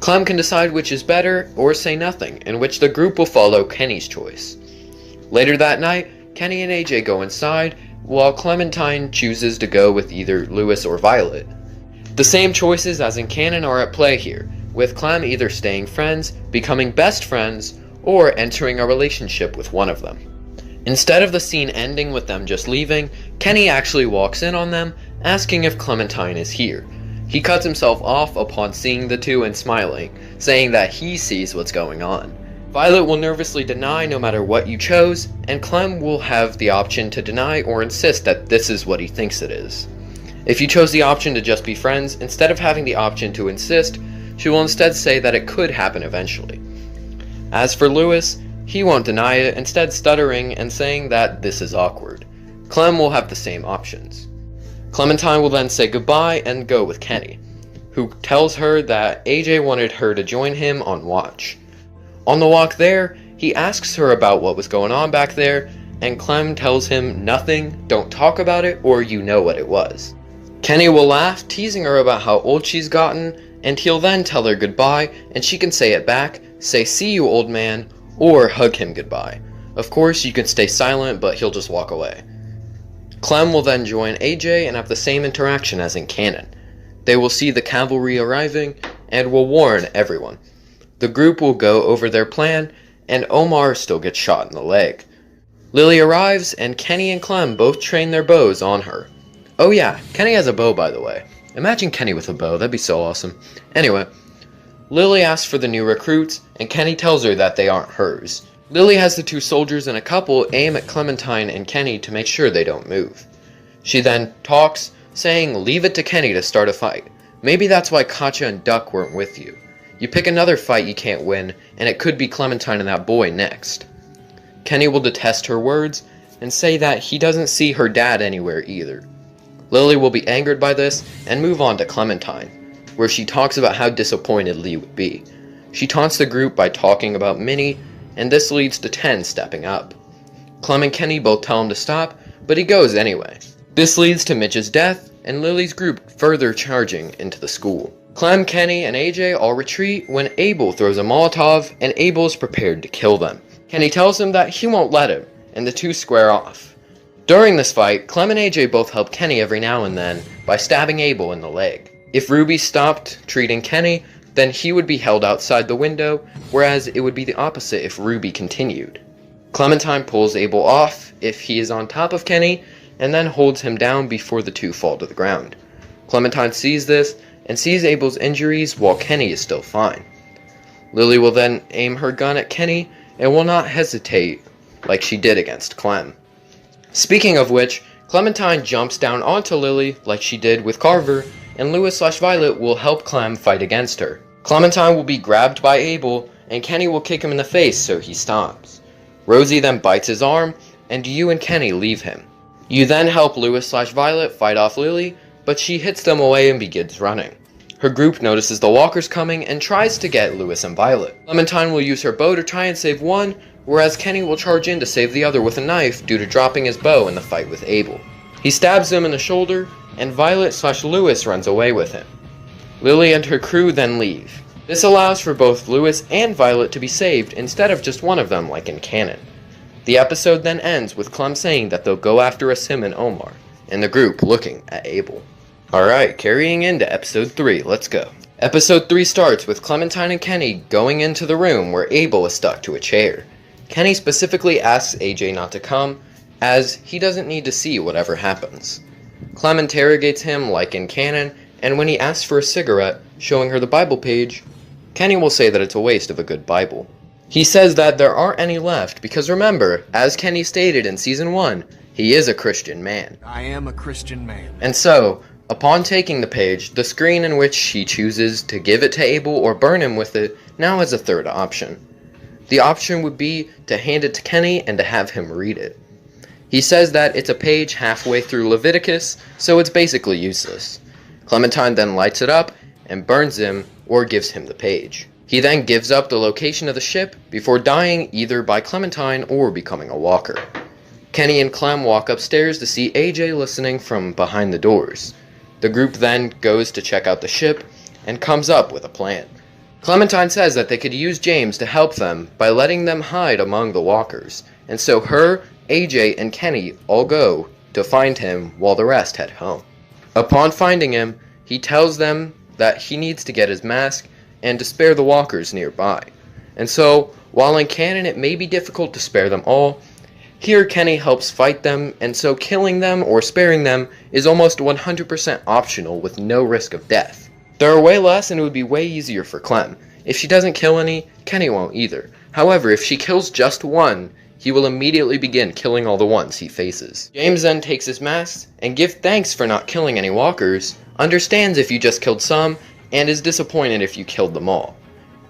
Clem can decide which is better, or say nothing, in which the group will follow Kenny's choice. Later that night, Kenny and AJ go inside, while Clementine chooses to go with either Lewis or Violet. The same choices as in canon are at play here, with Clem either staying friends, becoming best friends, or entering a relationship with one of them. Instead of the scene ending with them just leaving, Kenny actually walks in on them, asking if Clementine is here. He cuts himself off upon seeing the two and smiling, saying that he sees what's going on. Violet will nervously deny no matter what you chose, and Clem will have the option to deny or insist that this is what he thinks it is. If you chose the option to just be friends, instead of having the option to insist, she will instead say that it could happen eventually. As for Lewis, he won't deny it, instead stuttering and saying that this is awkward. Clem will have the same options. Clementine will then say goodbye and go with Kenny, who tells her that AJ wanted her to join him on watch. On the walk there, he asks her about what was going on back there, and Clem tells him nothing, don't talk about it, or you know what it was. Kenny will laugh, teasing her about how old she's gotten, and he'll then tell her goodbye, and she can say it back, say see you old man, or hug him goodbye. Of course, you can stay silent, but he'll just walk away. Clem will then join AJ and have the same interaction as in canon. They will see the cavalry arriving, and will warn everyone. The group will go over their plan, and Omar still gets shot in the leg. Lily arrives, and Kenny and Clem both train their bows on her. Oh yeah, Kenny has a bow, by the way. Imagine Kenny with a bow, that'd be so awesome. Anyway, Lily asks for the new recruits, and Kenny tells her that they aren't hers. Lily has the two soldiers and a couple aim at Clementine and Kenny to make sure they don't move. She then talks, saying leave it to Kenny to start a fight. Maybe that's why Katja and Duck weren't with you. You pick another fight you can't win, and it could be Clementine and that boy next. Kenny will detest her words, and say that he doesn't see her dad anywhere either. Lily will be angered by this, and move on to Clementine, where she talks about how disappointed Lee would be. She taunts the group by talking about Minnie, and this leads to 10 stepping up. Clem and Kenny both tell him to stop, but he goes anyway. This leads to Mitch's death, and Lily's group further charging into the school. Clem, Kenny, and AJ all retreat when Abel throws a Molotov, and Abel is prepared to kill them. Kenny tells him that he won't let him, and the two square off. During this fight, Clem and AJ both help Kenny every now and then by stabbing Abel in the leg. If Ruby stopped treating Kenny, then he would be held outside the window, whereas it would be the opposite if Ruby continued. Clementine pulls Abel off if he is on top of Kenny, and then holds him down before the two fall to the ground. Clementine sees this, and sees Abel's injuries while Kenny is still fine. Lily will then aim her gun at Kenny, and will not hesitate like she did against Clem. Speaking of which, Clementine jumps down onto Lily like she did with Carver, and Lewis/Violet will help Clem fight against her. Clementine will be grabbed by Abel, and Kenny will kick him in the face so he stops. Rosie then bites his arm, and you and Kenny leave him. You then help Lewis/Violet fight off Lily, but she hits them away and begins running. Her group notices the walkers coming and tries to get Lewis and Violet. Clementine will use her bow to try and save one, whereas Kenny will charge in to save the other with a knife due to dropping his bow in the fight with Abel. He stabs him in the shoulder, and Violet/Lewis runs away with him. Lily and her crew then leave. This allows for both Lewis and Violet to be saved instead of just one of them like in canon. The episode then ends with Clem saying that they'll go after Asim and Omar, and the group looking at Abel. Alright, carrying into episode 3, let's go. Episode 3 starts with Clementine and Kenny going into the room where Abel is stuck to a chair. Kenny specifically asks AJ not to come, as he doesn't need to see whatever happens. Clem interrogates him like in canon, and when he asks for a cigarette, showing her the Bible page, Kenny will say that it's a waste of a good Bible. He says that there aren't any left because remember, as Kenny stated in Season 1, he is a Christian man. I am a Christian man. And so, upon taking the page, the screen in which he chooses to give it to Abel or burn him with it now has a third option. The option would be to hand it to Kenny and to have him read it. He says that it's a page halfway through Leviticus, so it's basically useless. Clementine then lights it up and burns him or gives him the page. He then gives up the location of the ship before dying either by Clementine or becoming a walker. Kenny and Clem walk upstairs to see AJ listening from behind the doors. The group then goes to check out the ship and comes up with a plan. Clementine says that they could use James to help them by letting them hide among the walkers, and so her, AJ, and Kenny all go to find him while the rest head home. Upon finding him, he tells them that he needs to get his mask and to spare the walkers nearby. And so, while in canon it may be difficult to spare them all, Here Kenny helps fight them, and so killing them or sparing them is almost 100% optional with no risk of death. There are way less and it would be way easier for Clem. If she doesn't kill any, Kenny won't either. However, if she kills just one, he will immediately begin killing all the ones he faces. James then takes his mask and gives thanks for not killing any walkers, understands if you just killed some, and is disappointed if you killed them all.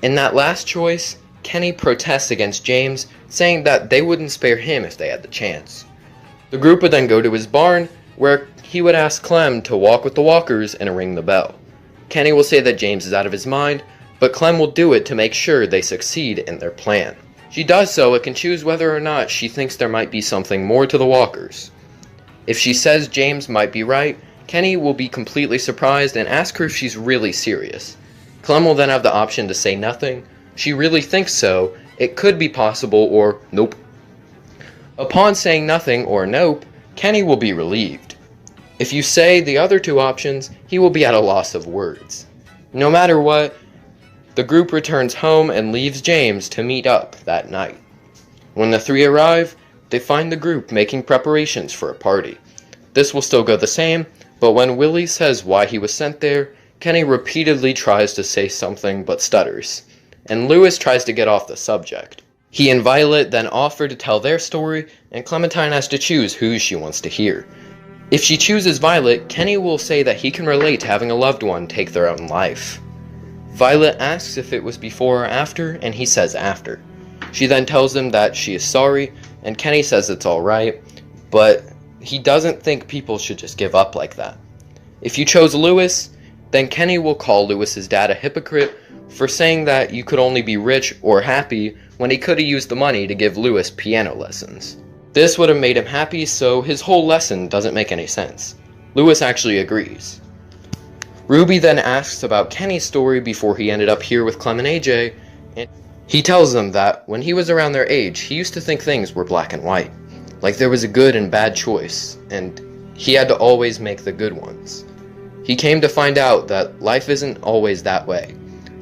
In that last choice, Kenny protests against James, saying that they wouldn't spare him if they had the chance. The group would then go to his barn, where he would ask Clem to walk with the walkers and ring the bell. Kenny will say that James is out of his mind, but Clem will do it to make sure they succeed in their plan. She does so and can choose whether or not she thinks there might be something more to the walkers. If she says James might be right, Kenny will be completely surprised and ask her if she's really serious. Clem will then have the option to say nothing, she really thinks so, it could be possible, or nope. Upon saying nothing or nope, Kenny will be relieved. If you say the other two options, he will be at a loss of words. No matter what, the group returns home and leaves James to meet up that night. When the three arrive, they find the group making preparations for a party. This will still go the same, but when Willie says why he was sent there, Kenny repeatedly tries to say something but stutters, and Lewis tries to get off the subject. He and Violet then offer to tell their story, and Clementine has to choose who she wants to hear. If she chooses Violet, Kenny will say that he can relate to having a loved one take their own life. Violet asks if it was before or after, and he says after. She then tells him that she is sorry, and Kenny says it's alright, but he doesn't think people should just give up like that. If you chose Lewis, then Kenny will call Lewis's dad a hypocrite for saying that you could only be rich or happy when he could have used the money to give Lewis piano lessons. This would have made him happy, so his whole lesson doesn't make any sense. Lewis actually agrees. Ruby then asks about Kenny's story before he ended up here with Clem and AJ, and he tells them that when he was around their age, he used to think things were black and white, like there was a good and bad choice, and he had to always make the good ones. He came to find out that life isn't always that way.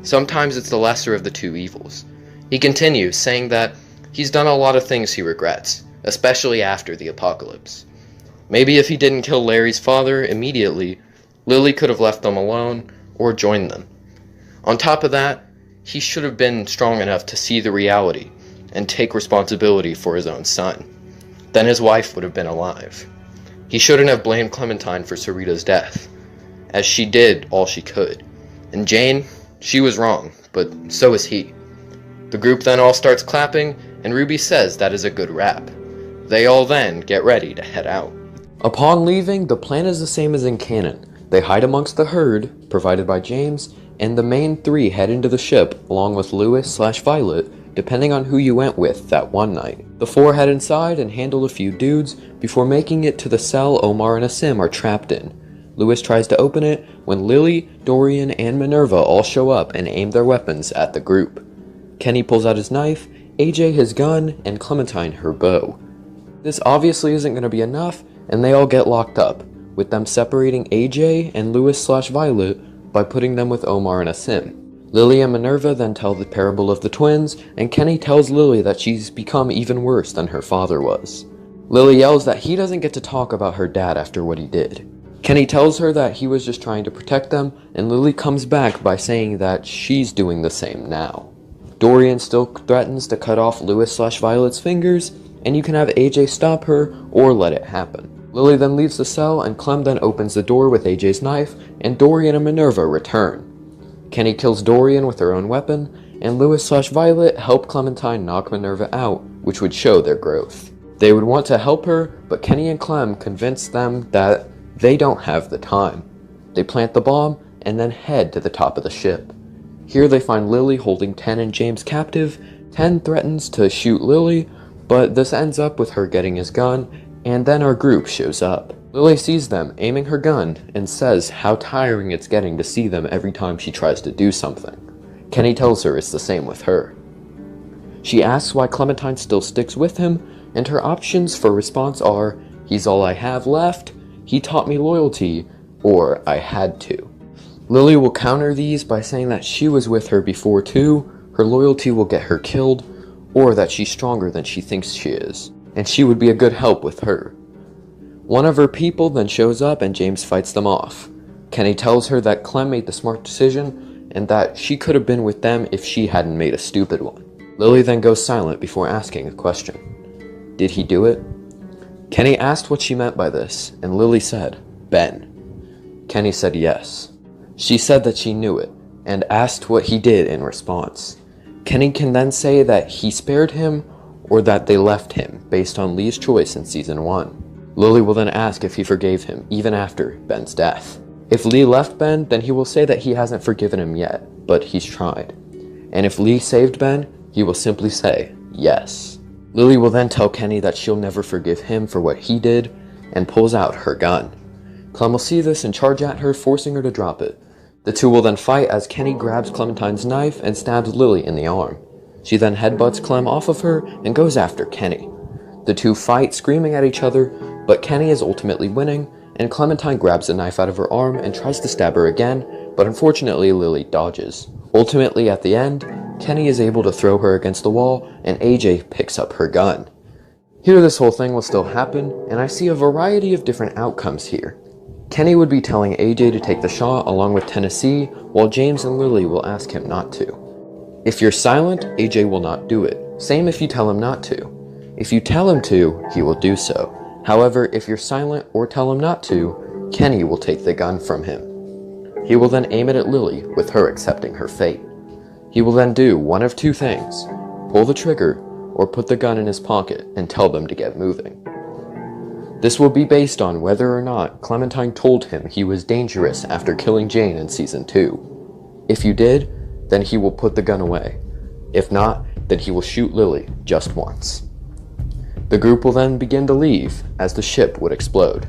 Sometimes it's the lesser of the two evils. He continues, saying that he's done a lot of things he regrets, especially after the apocalypse. Maybe if he didn't kill Larry's father immediately, Lily could have left them alone or joined them. On top of that, he should have been strong enough to see the reality and take responsibility for his own son. Then his wife would have been alive. He shouldn't have blamed Clementine for Sarita's death, as she did all she could. And Jane, she was wrong, but so is he. The group then all starts clapping, and Ruby says that is a good wrap. They all then get ready to head out. Upon leaving, the plan is the same as in canon. They hide amongst the herd, provided by James, and the main three head into the ship, along with Lewis/Violet, depending on who you went with that one night. The four head inside and handle a few dudes before making it to the cell Omar and Asim are trapped in. Lewis tries to open it when Lily, Dorian, and Minerva all show up and aim their weapons at the group. Kenny pulls out his knife, AJ his gun, and Clementine her bow. This obviously isn't going to be enough, and they all get locked up, with them separating AJ and Lewis/Violet by putting them with Omar and Asim. Lily and Minerva then tell the parable of the twins, and Kenny tells Lily that she's become even worse than her father was. Lily yells that he doesn't get to talk about her dad after what he did. Kenny tells her that he was just trying to protect them, and Lily comes back by saying that she's doing the same now. Dorian still threatens to cut off Lewis/Violet's fingers, and you can have AJ stop her or let it happen. Lily then leaves the cell, and Clem then opens the door with AJ's knife, and Dorian and Minerva return. Kenny kills Dorian with her own weapon, and Lewis/Violet help Clementine knock Minerva out, which would show their growth. They would want to help her, but Kenny and Clem convince them that they don't have the time. They plant the bomb, and then head to the top of the ship. Here they find Lily holding Ten and James captive. Ten threatens to shoot Lily, but this ends up with her getting his gun, and then our group shows up. Lily sees them aiming her gun and says how tiring it's getting to see them every time she tries to do something. Kenny tells her it's the same with her. She asks why Clementine still sticks with him, and her options for response are, "He's all I have left," "He taught me loyalty," or "I had to." Lily will counter these by saying that she was with her before too, her loyalty will get her killed, or that she's stronger than she thinks she is. and she would be a good help with her. One of her people then shows up and James fights them off. Kenny tells her that Clem made the smart decision and that she could have been with them if she hadn't made a stupid one. Lily then goes silent before asking a question. Did he do it? Kenny asked what she meant by this, and Lily said, Ben. Kenny said yes. She said that she knew it, and asked what he did in response. Kenny can then say that he spared him or that they left him based on Lee's choice in Season 1. Lily will then ask if he forgave him even after Ben's death. If Lee left Ben, then he will say that he hasn't forgiven him yet, but he's tried. And if Lee saved Ben, he will simply say yes. Lily will then tell Kenny that she'll never forgive him for what he did, and pulls out her gun. Clem will see this and charge at her, forcing her to drop it. The two will then fight as Kenny grabs Clementine's knife and stabs Lily in the arm. She then headbutts Clem off of her and goes after Kenny. The two fight, screaming at each other, but Kenny is ultimately winning, and Clementine grabs the knife out of her arm and tries to stab her again, but unfortunately Lily dodges. Ultimately, at the end, Kenny is able to throw her against the wall, and AJ picks up her gun. Here this whole thing will still happen, and I see a variety of different outcomes here. Kenny would be telling AJ to take the shot along with Tennessee, while James and Lily will ask him not to. If you're silent, AJ will not do it. Same if you tell him not to. If you tell him to, he will do so. However, if you're silent or tell him not to, Kenny will take the gun from him. He will then aim it at Lily, with her accepting her fate. He will then do one of two things: pull the trigger, or put the gun in his pocket and tell them to get moving. This will be based on whether or not Clementine told him he was dangerous after killing Jane in Season 2. If you did, then he will put the gun away. If not, then he will shoot Lily just once. The group will then begin to leave as the ship would explode.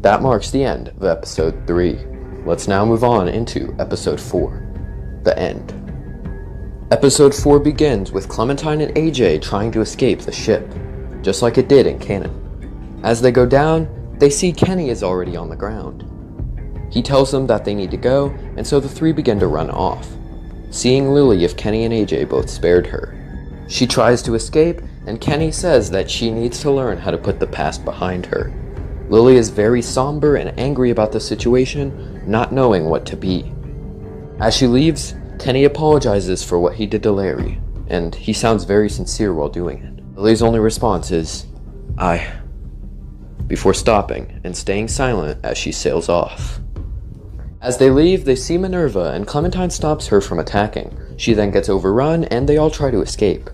That marks the end of Episode 3. Let's now move on into Episode 4, the end. Episode 4 begins with Clementine and AJ trying to escape the ship, just like it did in canon. As they go down, they see Kenny is already on the ground. He tells them that they need to go, and so the three begin to run off, seeing Lily if Kenny and AJ both spared her. She tries to escape, and Kenny says that she needs to learn how to put the past behind her. Lily is very somber and angry about the situation, not knowing what to be. As she leaves, Kenny apologizes for what he did to Larry, and he sounds very sincere while doing it. Lily's only response is, before stopping and staying silent as she sails off. As they leave, they see Minerva, and Clementine stops her from attacking. She then gets overrun, and they all try to escape.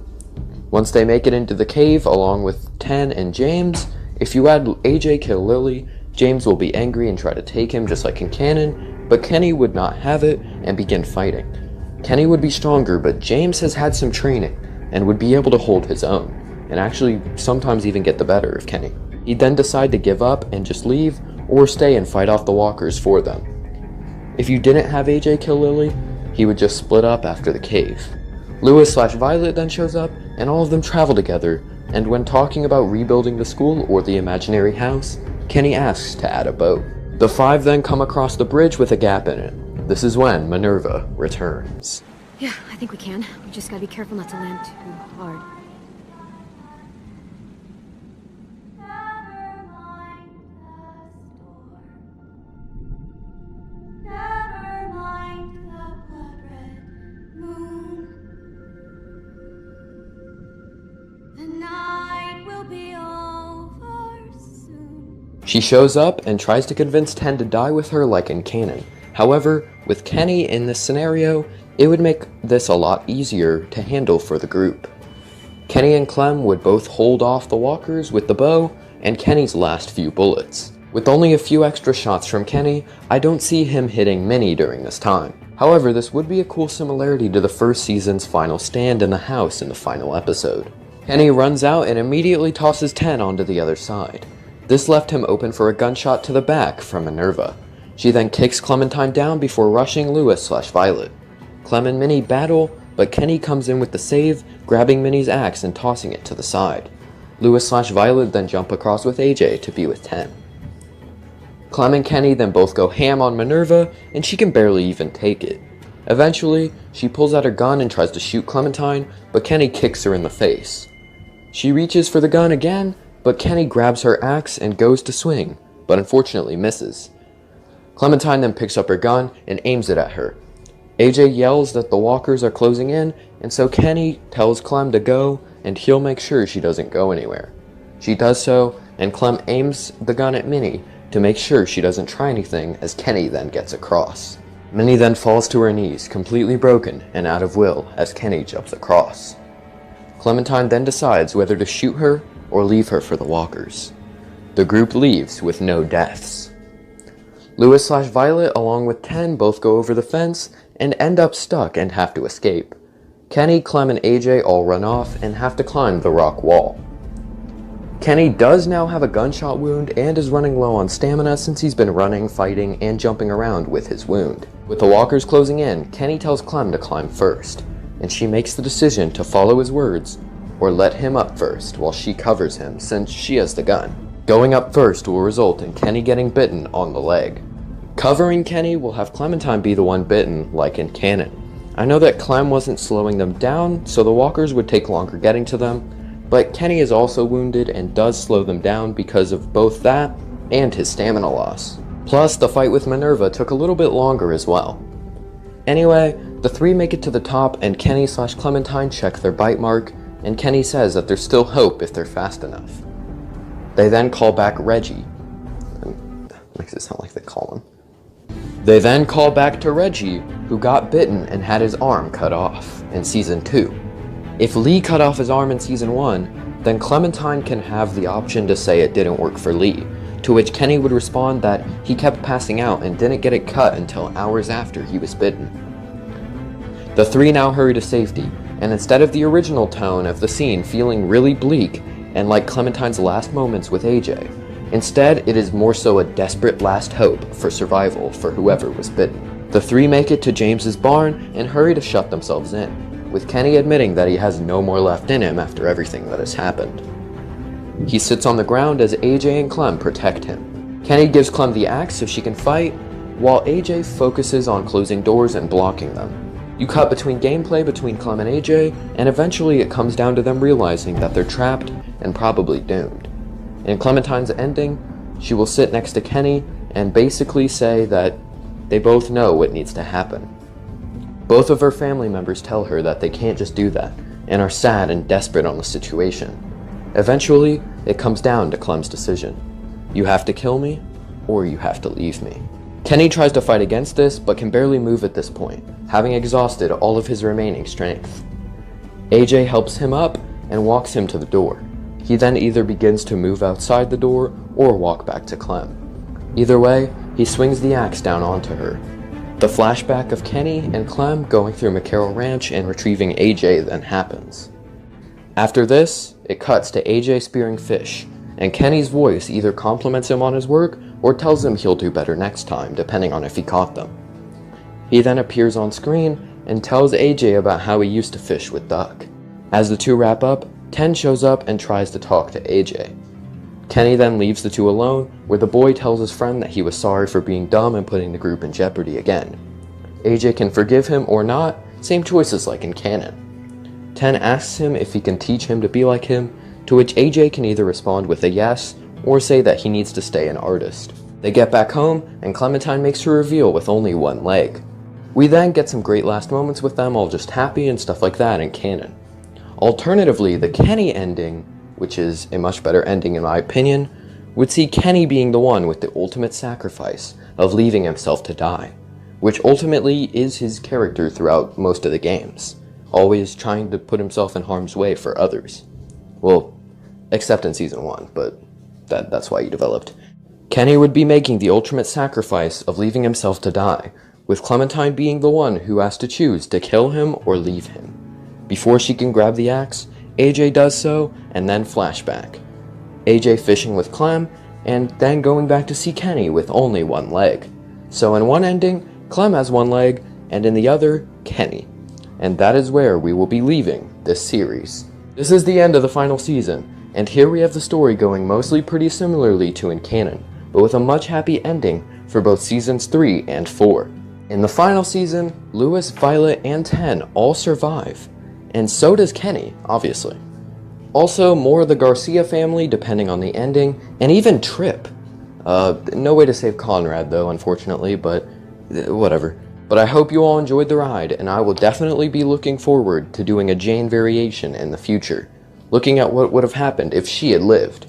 Once they make it into the cave, along with Ten and James, if you add AJ kill Lily, James will be angry and try to take him just like in canon, but Kenny would not have it and begin fighting. Kenny would be stronger, but James has had some training and would be able to hold his own, and actually sometimes even get the better of Kenny. He'd then decide to give up and just leave, or stay and fight off the walkers for them. If you didn't have AJ kill Lily, he would just split up after the cave. Lewis/Violet then shows up, and all of them travel together, and when talking about rebuilding the school or the imaginary house, Kenny asks to add a boat. The five then come across the bridge with a gap in it. This is when Minerva returns. Yeah, I think we can. We just gotta be careful not to land too hard. She shows up and tries to convince Ten to die with her like in canon. However, with Kenny in this scenario, it would make this a lot easier to handle for the group. Kenny and Clem would both hold off the walkers with the bow and Kenny's last few bullets. With only a few extra shots from Kenny, I don't see him hitting many during this time. However, this would be a cool similarity to the first season's final stand in the house in the final episode. Kenny runs out and immediately tosses Ten onto the other side. This left him open for a gunshot to the back from Minerva. She then kicks Clementine down before rushing Lewis/Violet. Clem and Minnie battle, but Kenny comes in with the save, grabbing Minnie's axe and tossing it to the side. Lewis/Violet then jump across with AJ to be with Ten. Clem and Kenny then both go ham on Minerva, and she can barely even take it. Eventually, she pulls out her gun and tries to shoot Clementine, but Kenny kicks her in the face. She reaches for the gun again, but Kenny grabs her axe and goes to swing, but unfortunately misses. Clementine then picks up her gun and aims it at her. AJ yells that the walkers are closing in, and so Kenny tells Clem to go, and he'll make sure she doesn't go anywhere. She does so, and Clem aims the gun at Minnie to make sure she doesn't try anything, as Kenny then gets across. Minnie then falls to her knees, completely broken and out of will, as Kenny jumps across. Clementine then decides whether to shoot her or leave her for the walkers. The group leaves with no deaths. Louis/Violet along with Ten both go over the fence and end up stuck and have to escape. Kenny, Clem, and AJ all run off and have to climb the rock wall. Kenny does now have a gunshot wound and is running low on stamina since he's been running, fighting, and jumping around with his wound. With the walkers closing in, Kenny tells Clem to climb first, and she makes the decision to follow his words or let him up first while she covers him since she has the gun. Going up first will result in Kenny getting bitten on the leg. Covering Kenny will have Clementine be the one bitten, like in canon. I know that Clem wasn't slowing them down, so the walkers would take longer getting to them, but Kenny is also wounded and does slow them down because of both that and his stamina loss. Plus, the fight with Minerva took a little bit longer as well. Anyway, the three make it to the top and Kenny/Clementine check their bite mark, and Kenny says that there's still hope if they're fast enough. They then call back Reggie. Makes it sound like they call him. They then call back to Reggie, who got bitten and had his arm cut off in Season 2. If Lee cut off his arm in Season 1, then Clementine can have the option to say it didn't work for Lee, to which Kenny would respond that he kept passing out and didn't get it cut until hours after he was bitten. The three now hurry to safety, and instead of the original tone of the scene feeling really bleak and like Clementine's last moments with AJ, instead it is more so a desperate last hope for survival for whoever was bitten. The three make it to James's barn and hurry to shut themselves in, with Kenny admitting that he has no more left in him after everything that has happened. He sits on the ground as AJ and Clem protect him. Kenny gives Clem the axe so she can fight, while AJ focuses on closing doors and blocking them. You cut between gameplay between Clem and AJ, and eventually it comes down to them realizing that they're trapped and probably doomed. In Clementine's ending, she will sit next to Kenny and basically say that they both know what needs to happen. Both of her family members tell her that they can't just do that, and are sad and desperate on the situation. Eventually, it comes down to Clem's decision. You have to kill me, or you have to leave me. Kenny tries to fight against this, but can barely move at this point, having exhausted all of his remaining strength. AJ helps him up and walks him to the door. He then either begins to move outside the door or walk back to Clem. Either way, he swings the axe down onto her. The flashback of Kenny and Clem going through McCarroll Ranch and retrieving AJ then happens. After this, it cuts to AJ spearing fish, and Kenny's voice either compliments him on his work or tells him he'll do better next time, depending on if he caught them. He then appears on screen and tells AJ about how he used to fish with Duck. As the two wrap up, Ten shows up and tries to talk to AJ. Kenny then leaves the two alone, where the boy tells his friend that he was sorry for being dumb and putting the group in jeopardy again. AJ can forgive him or not, same choices like in canon. Ten asks him if he can teach him to be like him, to which AJ can either respond with a yes, or say that he needs to stay an artist. They get back home, and Clementine makes her reveal with only one leg. We then get some great last moments with them all just happy and stuff like that in canon. Alternatively, the Kenny ending, which is a much better ending in my opinion, would see Kenny being the one with the ultimate sacrifice of leaving himself to die, which ultimately is his character throughout most of the games, always trying to put himself in harm's way for others. Well, except in Season 1, but that's why he developed. Kenny would be making the ultimate sacrifice of leaving himself to die, with Clementine being the one who has to choose to kill him or leave him. Before she can grab the axe, AJ does so, and then flashback. AJ fishing with Clem, and then going back to see Kenny with only one leg. So in one ending, Clem has one leg, and in the other, Kenny. And that is where we will be leaving this series. This is the end of the final season, and here we have the story going mostly pretty similarly to in canon, but with a much happy ending for both Seasons 3 and 4. In the final season, Louis, Violet, and Ten all survive, and so does Kenny, obviously. Also, more of the Garcia family, depending on the ending, and even Trip. No way to save Conrad, though, unfortunately, but whatever. But I hope you all enjoyed the ride, and I will definitely be looking forward to doing a Jane variation in the future, looking at what would have happened if she had lived.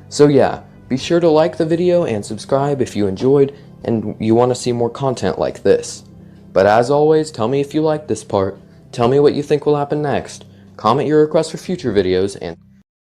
So yeah, be sure to like the video and subscribe if you enjoyed and you want to see more content like this. But as always, tell me if you liked this part, tell me what you think will happen next, comment your requests for future videos, and